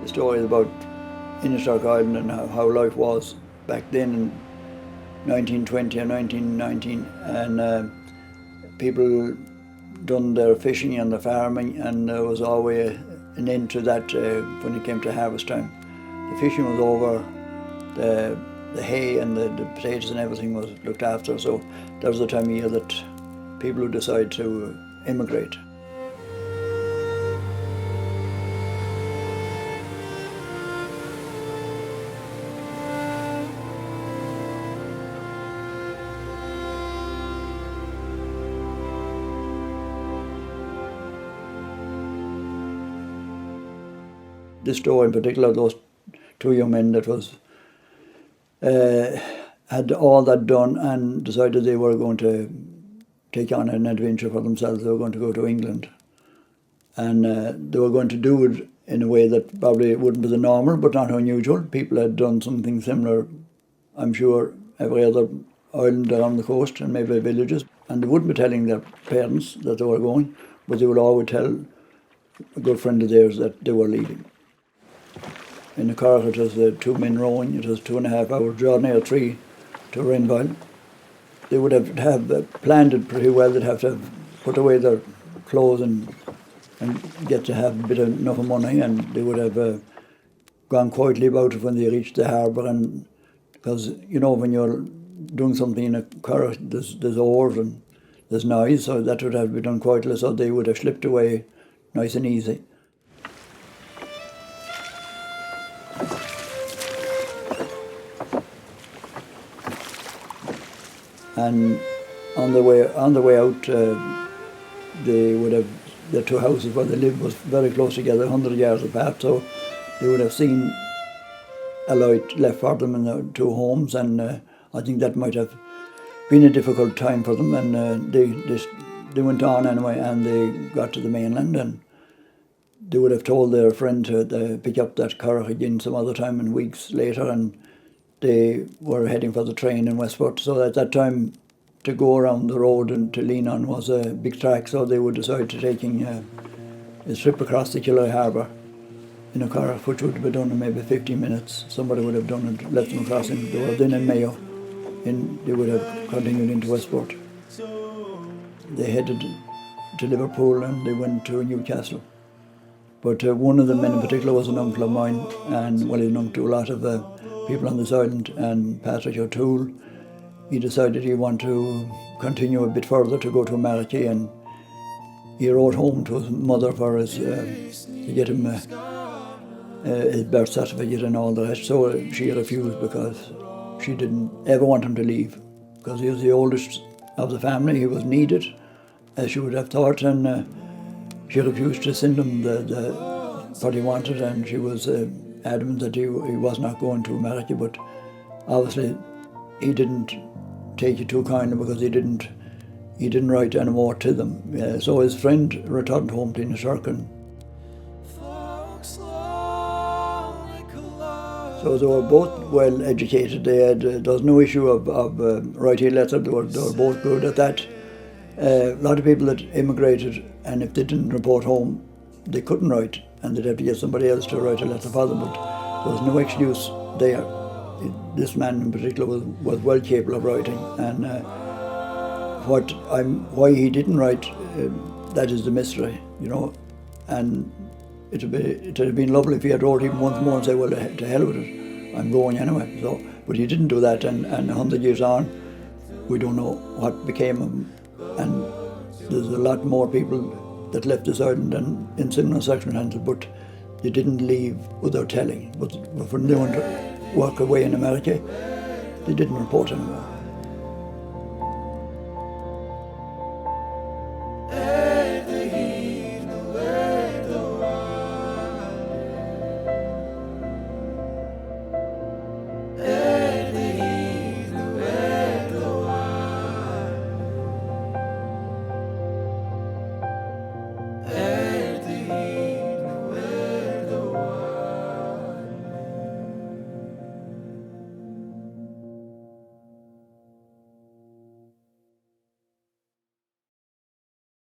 The story is about Inishark Island and how life was back then in 1920 and 1919, and people done their fishing and their farming, and there was always an end to that when it came to harvest time. The fishing was over, the hay and the potatoes and everything was looked after, so that was the time of year that people would decide to immigrate. This story in particular, those two young men that was had all that done and decided they were going to take on an adventure for themselves. They were going to go to England, and they were going to do it in a way that probably wouldn't be the normal, but not unusual. People had done something similar, I'm sure, every other island around the coast and maybe villages, and they wouldn't be telling their parents that they were going, but they would always tell a good friend of theirs that they were leaving. In the car, it was 2 men rowing. It was 2.5 hour journey or 3 to Renville. They would have planned it pretty well. They'd have to have put away their clothes and get to have a bit of enough money, and they would have gone quietly about it when they reached the harbour. And because you know, when you're doing something in a car, there's oars and there's noise, so that would have to be done quietly. So they would have slipped away nice and easy. And on the way out, they would have, the two houses where they lived was very close together, 100 yards apart, so they would have seen a light left for them in the two homes, and I think that might have been a difficult time for them, and they went on anyway, and they got to the mainland, and they would have told their friend to pick up that car again some other time, and weeks later, and they were heading for the train in Westport. So at that time, to go around the road and to lean on was a big track, so they would decide to taking a trip across the Killaloe Harbour in a car, which would have been done in maybe 15 minutes. Somebody would have done it, let them across. They were then in Mayo, and they would have continued into Westport. They headed to Liverpool and they went to Newcastle. But one of the men in particular was an uncle of mine, and well, he's an uncle to a lot of people on this island, and Patrick O'Toole. He decided he wanted to continue a bit further to go to America, and he wrote home to his mother for his, to get him his birth certificate and all the rest. So she refused because she didn't ever want him to leave, because he was the oldest of the family. He was needed, as she would have thought, and she refused to send him what he wanted, and she was adamant that he was not going to America. But obviously he didn't take it too kindly, because he didn't write any more to them. So his friend returned home to Inishark, and so they were both well educated. There was no issue of writing a letter. They were both good at that. A lot of people that immigrated, and if they didn't report home, they couldn't write, and they'd have to get somebody else to write a letter for them. But there was no excuse there. This man in particular was well capable of writing, and why he didn't write, that is the mystery, you know. And it would have been lovely if he had wrote even once more and said, well, to hell with it, I'm going anyway. So, but he didn't do that, and 100 years on, we don't know what became of him. And there's a lot more people that left this island and in similar circumstances, but they didn't leave without telling. But when they went to work away in America, they didn't report anymore.